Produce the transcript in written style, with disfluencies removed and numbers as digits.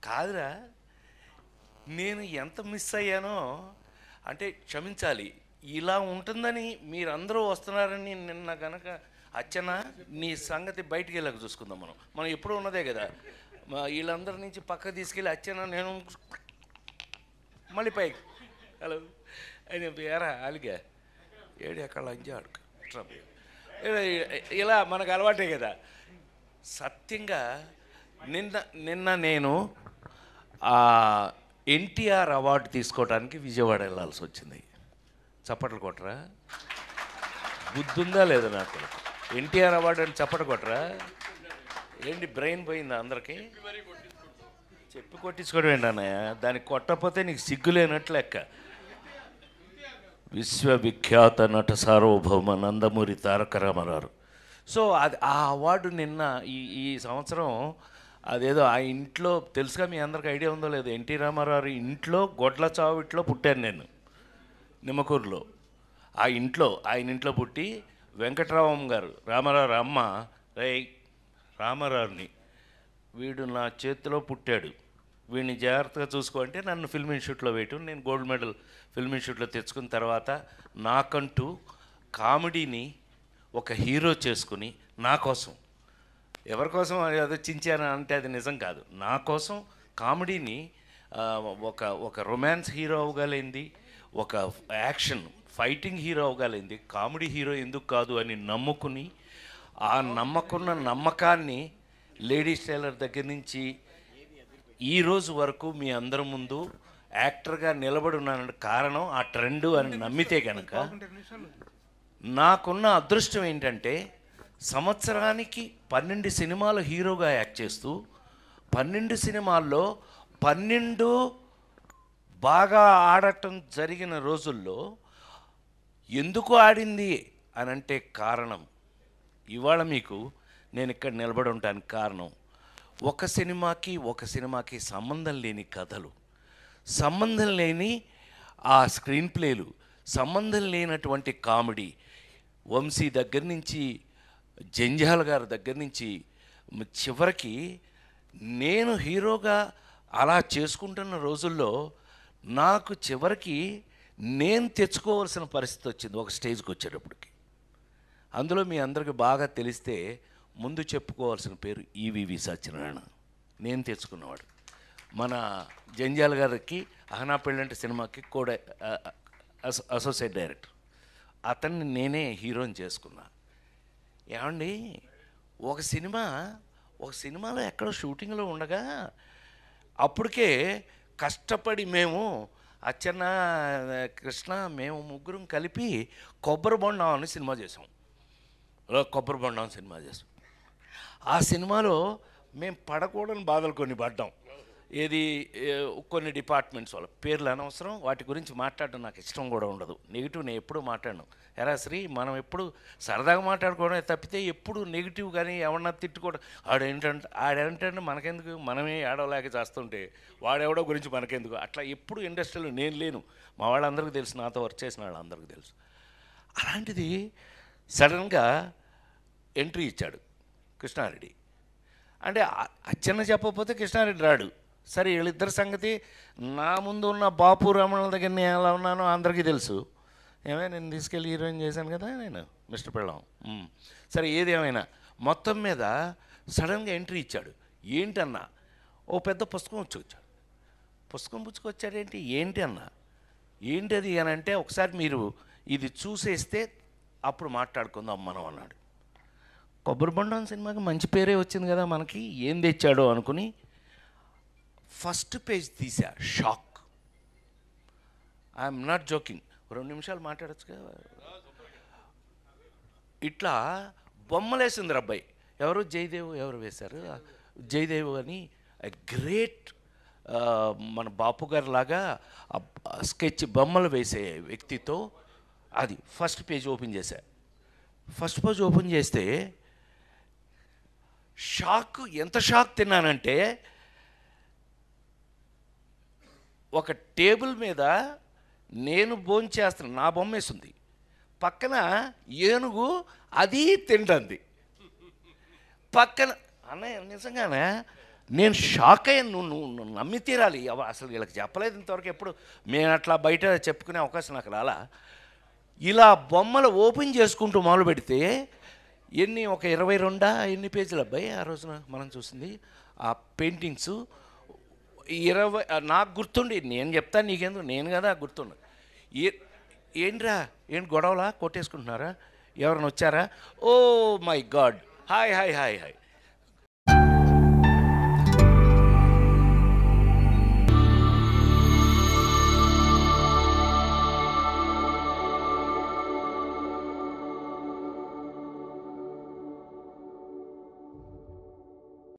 కాదురా, నేను ఎంత మిస్ అయ్యానో అంటే క్షమించాలి. ఇలా ఉంటుందని మీరందరూ వస్తున్నారని నిన్న కనుక అచ్చన నీ సంగతి బయటికి వెళ్ళక చూసుకుందాం. మనం ఎప్పుడూ ఉన్నదే కదా. వీళ్ళందరి నుంచి పక్క తీసుకెళ్ళి అచ్చన నేను మళ్ళీ పైకి హలో అని ఎరా అలిగా ఏడు ఎక్కడ లంజా అడుగు ఇలా మనకు అలవాటే కదా. సత్యంగా నిన్న నేను ఎన్టీఆర్ అవార్డు తీసుకోవడానికి విజయవాడ వెళ్ళాల్సి వచ్చింది. చప్పట్లు కొట్టరా? బుద్ధుందా లేదా నాకు? ఎన్టీఆర్ అవార్డు అని చప్పట్లు కొట్టరా? ఏంటి బ్రెయిన్ పోయిందా అందరికీ? చెప్పి కొట్టించుకోవడం ఏంటి అన్నయ్య? దానికి కొట్టకపోతే నీకు సిగ్గు లేనట్లు లెక్క. విశ్వవిఖ్యాత నట సార్వభౌమ నందమూరి తారక రామారావు. సో అది ఆ అవార్డు నిన్న ఈ సంవత్సరం అదేదో ఆ ఇంట్లో తెలుసుగా, మీ అందరికి ఐడియా ఉందో లేదో, ఎన్టీ రామారావు ఇంట్లో గొడ్ల చావిట్లో పుట్టాను నేను, నిమ్మకూరులో. ఆయన ఇంట్లో పుట్టి వెంకటరామం గారు రామారావు అమ్మ రామారావుని వీడు నా చేతిలో పుట్టాడు, వీడిని జాగ్రత్తగా చూసుకో అంటే నన్ను ఫిల్మ్ ఇన్స్టిట్యూట్లో వేయటం. నేను గోల్డ్ మెడల్ ఫిల్మ్ ఇన్స్టిట్యూట్లో తెచ్చుకున్న తర్వాత నాకంటూ కామెడీని ఒక హీరో చేసుకుని నా కోసం, ఎవరి కోసం అదో చించాను అంటే అది నిజం కాదు, నా కోసం కామెడీని ఒక రొమాన్స్ హీరో అవ్వగలిగింది, ఒక యాక్షన్ ఫైటింగ్ హీరో అవ్వగలిగింది, కామెడీ హీరో ఎందుకు కాదు అని నమ్ముకుని ఆ నమ్మకాన్ని లేడీస్ టైలర్ దగ్గర నుంచి ఈరోజు వరకు మీ అందరి ముందు యాక్టర్గా నిలబడి ఉన్నాను కారణం ఆ ట్రెండ్ అని నమ్మితే కనుక నాకున్న అదృష్టం ఏంటంటే సంవత్సరానికి 12 సినిమాలు హీరోగా యాక్ట్ చేస్తూ 12 సినిమాల్లో 12 బాగా ఆడటం జరిగిన రోజుల్లో ఎందుకు ఆడింది అని అంటే కారణం ఇవాళ మీకు నేను ఇక్కడ నిలబడి ఉండటానికి కారణం ఒక సినిమాకి సంబంధం లేని కథలు, సంబంధం లేని ఆ స్క్రీన్ ప్లేలు, సంబంధం లేనటువంటి కామెడీ. వంశీ దగ్గర నుంచి జంజాల్ గారి దగ్గర నుంచి చివరికి నేను హీరోగా అలా చేసుకుంటున్న రోజుల్లో నాకు చివరికి నేను తెచ్చుకోవాల్సిన పరిస్థితి వచ్చింది ఒక స్టేజ్కి వచ్చేటప్పటికి. అందులో మీ అందరికి బాగా తెలిస్తే ముందు చెప్పుకోవాల్సిన పేరు ఈవీవి సత్యనారాయణ, నేను తెచ్చుకున్నవాడు. మన జంజాల్ గారికి అహనా పెళ్ళంటి సినిమాకి కూడా అసోసియేట్ డైరెక్టర్, అతన్ని నేనే హీరోని చేసుకున్నా. ఏమండి, ఒక సినిమాలో ఎక్కడో షూటింగ్లో ఉండగా అప్పటికే కష్టపడి మేము అచ్చన్న కృష్ణ మేము ముగ్గురం కలిపి కొబ్బరి బొండం అని సినిమా చేసాం. ఆ సినిమాలో మేము పడకూడని బాధలు కొన్ని పడ్డాం. ఏది కొన్ని డిపార్ట్మెంట్స్ వాళ్ళ పేర్లు అనవసరం, వాటి గురించి మాట్లాడడం నాకు ఇష్టం కూడా ఉండదు. నెగిటివ్ నేను ఎప్పుడూ మాట్లాడను. ఎరా శ్రీ, మనం ఎప్పుడు సరదాగా మాట్లాడుకోవడమే తప్పితే ఎప్పుడు నెగిటివ్ కానీ ఎవరన్నా తిట్టుకోవడం ఆడేంటంటే మనకెందుకు, మనమే ఆడవలేక చేస్తుంటే వాడెవడో గురించి మనకెందుకు, అట్లా ఎప్పుడు ఇండస్ట్రీలో నేను లేను. మా వాళ్ళందరికీ తెలుసు, నాతో వర్క్ చేసిన వాళ్ళందరికీ తెలుసు. అలాంటిది సడన్గా ఎంట్రీ ఇచ్చాడు కృష్ణారెడ్డి. అంటే అచ్చన్న చెప్పకపోతే కృష్ణారెడ్డి రాడు. సరే, వీళ్ళిద్దరి సంగతి నా ముందు ఉన్న బాపు రమణ దగ్గర నేను ఎలా ఉన్నానో అందరికీ తెలుసు. నేను తీసుకెళ్ళి హీరోయిన్ చేశాను కదా నేను, మిస్టర్ పెళ్ళాం. సరే, ఏది ఏమైనా మొత్తం మీద సడన్గా ఎంట్రీ ఇచ్చాడు. ఏంటన్నా, ఓ పెద్ద పుస్తకం వచ్చాడు. పుస్తకం పుచ్చుకొచ్చాడేంటి, ఏంటి అన్నా, ఏంటి అది అని అంటే, ఒకసారి మీరు ఇది చూసేస్తే అప్పుడు మాట్లాడుకుందాం మనం అన్నాడు. కొబ్బరి బొండం సినిమాకి మంచి పేరే వచ్చింది కదా మనకి, ఏం తెచ్చాడో అనుకుని ఫస్ట్ పేజ్ తీసా. షాక్. I'm not joking. 2 నిమిషాలు మాట్లాడచ్చు కదా. ఇట్లా బొమ్మలేసింది అబ్బాయి. ఎవరు జయదేవ్ ఎవరు వేశారు, జయదేవ్ అని గ్రేట్ మన బాపు గారి లాగా స్కెచ్ బొమ్మలు వేసే వ్యక్తితో అది ఫస్ట్ పేజ్ ఓపెన్ చేశా. ఫస్ట్ పేజ్ ఓపెన్ చేస్తే షాక్, ఎంత షాక్ తిన్నానంటే, ఒక టేబుల్ మీద నేను భోంచేస్తాను, నా బొమ్మ వేసింది, పక్కన ఏనుగు అది తింటుంది, పక్కన అన్నయ్య నిజంగానే నేను షాక్ అయ్యాను. నువ్వు నమ్మి తీరాలి. అసలు వీళ్ళకి చెప్పలేదు ఇంతవరకు ఎప్పుడు. మేము అట్లా బయట చెప్పుకునే అవకాశం నాకు రాలా. ఇలా బొమ్మలు ఓపెన్ చేసుకుంటూ మొదలు పెడితే ఒక 22 ఎన్ని పేజీలు అబ్బాయి ఆ రోజున మనం చూసింది ఆ పెయింటింగ్స్. 20 నాకు గుర్తుండి, నేను చెప్తాను నీకెందుకు, నేను కదా గుర్తుండు. ఏంట్రా గొడవలా కొట్టేసుకుంటున్నారా, ఎవరైనా వచ్చారా? Oh my God, hi hi hi hi.